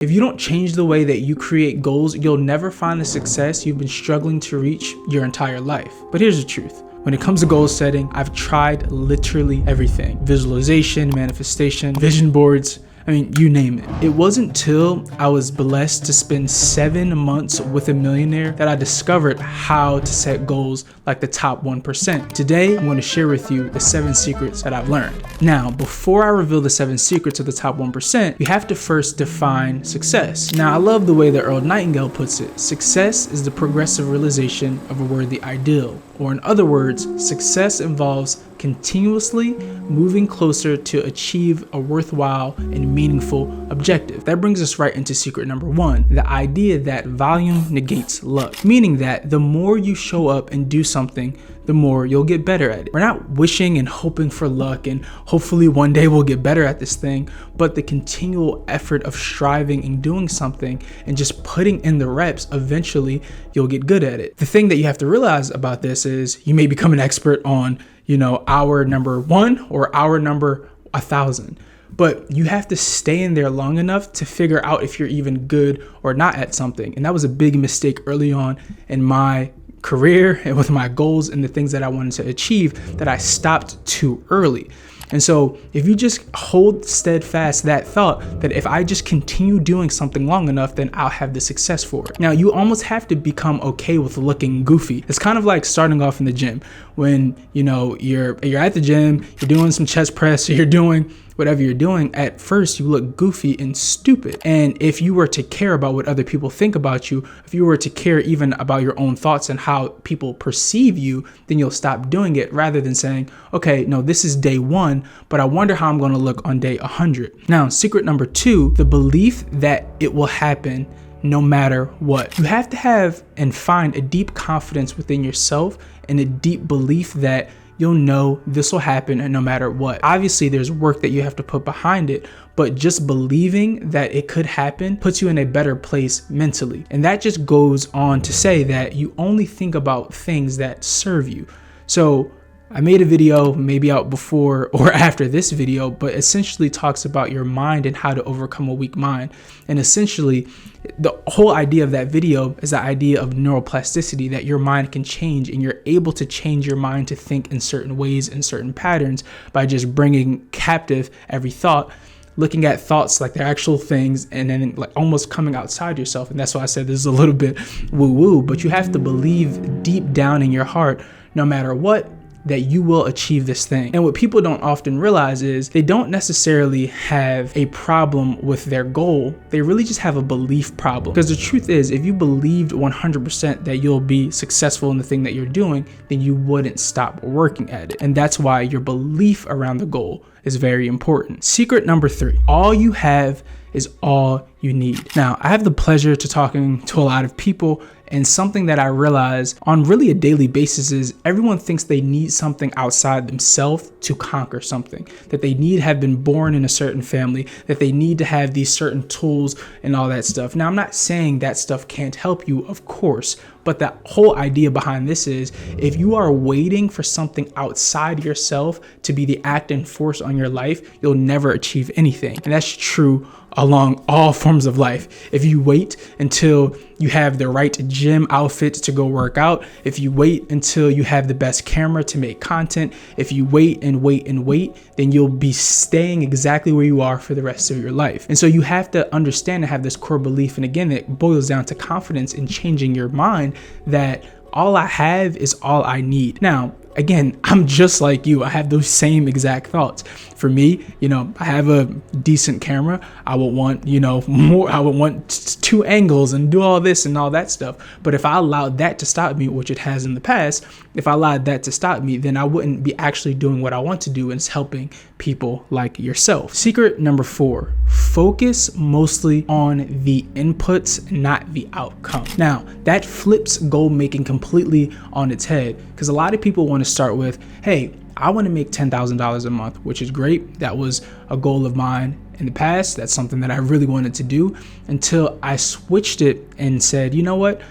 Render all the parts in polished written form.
If you don't change the way that you create goals, you'll never find the success you've been struggling to reach your entire life. But here's the truth. When it comes to goal setting, I've tried literally everything. Visualization, manifestation, vision boards, I mean, you name it. It wasn't till I was blessed to spend 7 months with a millionaire that I discovered how to set goals like the top 1%. Today, I'm going to share with you the 7 secrets that I've learned. Now, before I reveal the 7 secrets of the top 1%, we have to first define success. Now, I love the way that Earl Nightingale puts it. Success is the progressive realization of a worthy ideal. Or in other words, success involves continuously moving closer to achieve a worthwhile and meaningful objective. That brings us right into secret number 1, the idea that volume negates luck, meaning that the more you show up and do something, the more you'll get better at it. We're not wishing and hoping for luck and hopefully one day we'll get better at this thing, but the continual effort of striving and doing something and just putting in the reps, eventually you'll get good at it. The thing that you have to realize about this is you may become an expert on, hour number 1 or hour number 1,000. But you have to stay in there long enough to figure out if you're even good or not at something. And that was a big mistake early on in my career and with my goals and the things that I wanted to achieve, that I stopped too early. And so if you just hold steadfast that thought that if I just continue doing something long enough, then I'll have the success for it. Now, you almost have to become okay with looking goofy. It's kind of like starting off in the gym. When, you're at the gym, you're doing some chest press, or you're doing whatever you're doing, at first you look goofy and stupid. And if you were to care about what other people think about you, if you were to care even about your own thoughts and how people perceive you, then you'll stop doing it rather than saying, okay, no, this is day 1, but I wonder how I'm going to look on day 100. Now, secret number 2, the belief that it will happen no matter what. You have to have and find a deep confidence within yourself and a deep belief that you'll know this will happen and no matter what. Obviously, there's work that you have to put behind it, but just believing that it could happen puts you in a better place mentally. And that just goes on to say that you only think about things that serve you. So I made a video maybe out before or after this video, but essentially talks about your mind and how to overcome a weak mind. And essentially, the whole idea of that video is the idea of neuroplasticity, that your mind can change and you're able to change your mind to think in certain ways and certain patterns by just bringing captive every thought, looking at thoughts like they're actual things, and then like almost coming outside yourself. And that's why I said this is a little bit woo-woo, but you have to believe deep down in your heart, no matter what, that you will achieve this thing. And what people don't often realize is they don't necessarily have a problem with their goal. They really just have a belief problem. Because the truth is, if you believed 100% that you'll be successful in the thing that you're doing, then you wouldn't stop working at it. And that's why your belief around the goal is very important. Secret number 3, all you have is all you need. Now, I have the pleasure to talking to a lot of people, and something that I realize on really a daily basis is everyone thinks they need something outside themselves to conquer something, that they need to have been born in a certain family, that they need to have these certain tools and all that stuff. Now, I'm not saying that stuff can't help you, of course, but the whole idea behind this is if you are waiting for something outside yourself to be the acting force on your life, you'll never achieve anything. And that's true along all forms of life. If you wait until you have the right gym outfits to go work out, if you wait until you have the best camera to make content, if you wait and wait and wait, then you'll be staying exactly where you are for the rest of your life. And so you have to understand and have this core belief. And again, it boils down to confidence in changing your mind that all I have is all I need. Now, again, I'm just like you. I have those same exact thoughts. For me, I have a decent camera. I would want, more. I would want 2 angles and do all this and all that stuff. But if I allowed that to stop me, which it has in the past, if I allowed that to stop me, then I wouldn't be actually doing what I want to do, and it's helping people like yourself. Secret number 4, focus mostly on the inputs, not the outcome. Now, that flips goal making completely on its head, because a lot of people want to start with, hey, I want to make $10,000 a month, which is great. That was a goal of mine in the past. That's something that I really wanted to do, until I switched it and said, you know what?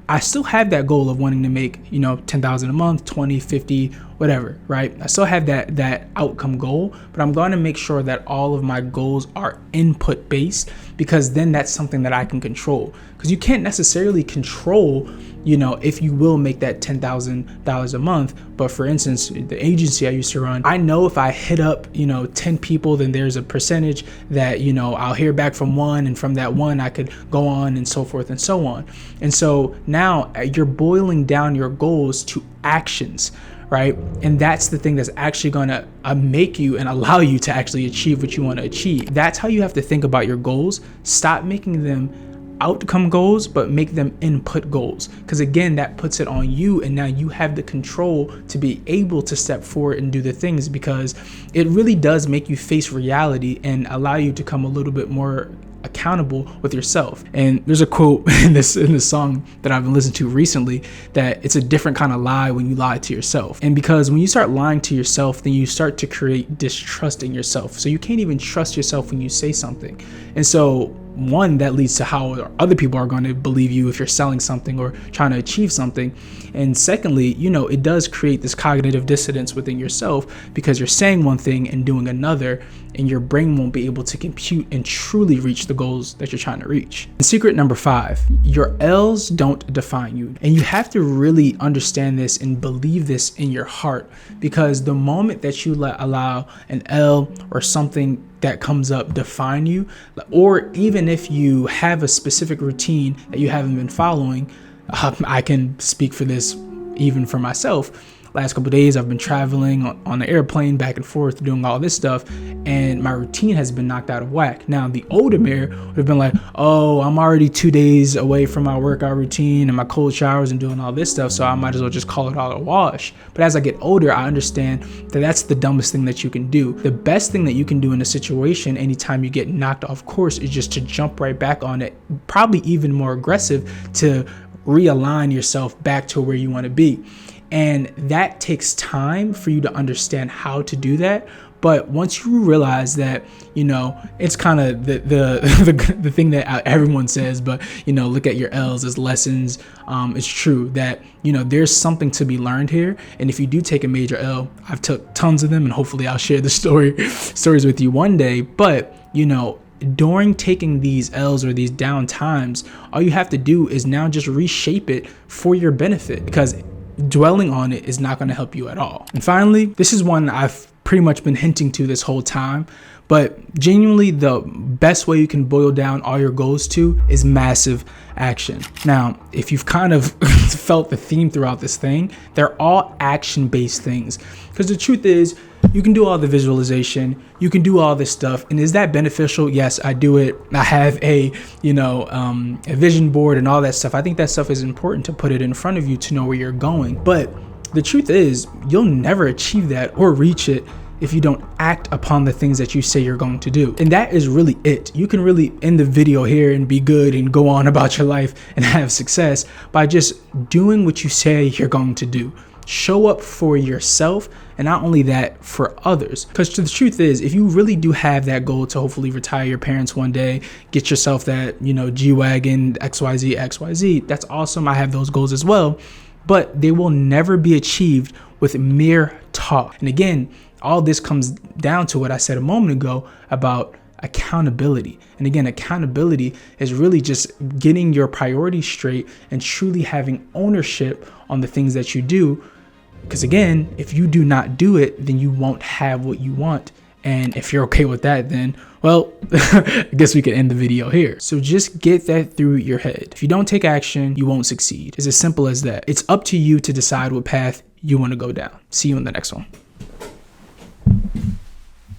I still have that goal of wanting to make, 10,000 a month, 20, 50, whatever, right? I still have that outcome goal, but I'm going to make sure that all of my goals are input based, because then that's something that I can control. Because you can't necessarily control, you know, if you will make that $10,000 a month. But for instance, the agency I used to run, I know if I hit up, you know, 10 people, then there's a percentage that, you know, I'll hear back from one, and from that one I could go on and so forth and so on. And so now you're boiling down your goals to actions, right? And that's the thing that's actually going to make you and allow you to actually achieve what you want to achieve. That's how you have to think about your goals. Stop making them outcome goals, but make them input goals. Because again, that puts it on you, and now you have the control to be able to step forward and do the things, because it really does make you face reality and allow you to come a little bit more accountable with yourself. And there's a quote in this song that I've been listening to recently, that it's a different kind of lie when you lie to yourself. And because when you start lying to yourself, then you start to create distrust in yourself. So you can't even trust yourself when you say something. And so one, that leads to how other people are going to believe you if you're selling something or trying to achieve something. And secondly, you know, it does create this cognitive dissonance within yourself, because you're saying one thing and doing another, and your brain won't be able to compute and truly reach the goals that you're trying to reach. And secret number 5, your L's don't define you. And you have to really understand this and believe this in your heart, because the moment that you allow an L or something that comes up define you, or even if you have a specific routine that you haven't been following, I can speak for this even for myself. Last couple of days I've been traveling on the airplane back and forth doing all this stuff, and my routine has been knocked out of whack. Now the old Amir would have been like, oh, I'm already 2 days away from my workout routine and my cold showers and doing all this stuff, so I might as well just call it all a wash. But as I get older, I understand that that's the dumbest thing that you can do. The best thing that you can do in a situation anytime you get knocked off course is just to jump right back on it, probably even more aggressive, to realign yourself back to where you want to be. And that takes time for you to understand how to do that. But once you realize that, you know, it's kind of the thing that everyone says, but, you know, look at your L's as lessons. It's true that, you know, there's something to be learned here. And if you do take a major L, I've took tons of them, and hopefully I'll share the stories with you one day. But, you know, during taking these L's or these down times, all you have to do is now just reshape it for your benefit, because dwelling on it is not going to help you at all. And finally, this is one I've pretty much been hinting to this whole time, but genuinely the best way you can boil down all your goals to is massive action. Now, if you've kind of felt the theme throughout this thing, they're all action-based things, because the truth is, you can do all the visualization, you can do all this stuff, and is that beneficial? Yes, I do it. I have a vision board and all that stuff. I think that stuff is important to put it in front of you to know where you're going. But the truth is, you'll never achieve that or reach it if you don't act upon the things that you say you're going to do. And that is really it. You can really end the video here and be good and go on about your life and have success by just doing what you say you're going to do. Show up for yourself, and not only that, for others. Because the truth is, if you really do have that goal to hopefully retire your parents one day, get yourself that, you know, G-Wagon, XYZ, that's awesome. I have those goals as well, but they will never be achieved with mere talk. And again, all this comes down to what I said a moment ago about accountability. And again, accountability is really just getting your priorities straight and truly having ownership on the things that you do. Because again, if you do not do it, then you won't have what you want. And if you're okay with that, then, well, I guess we could end the video here. So just get that through your head. If you don't take action, you won't succeed. It's as simple as that. It's up to you to decide what path you want to go down. See you in the next one.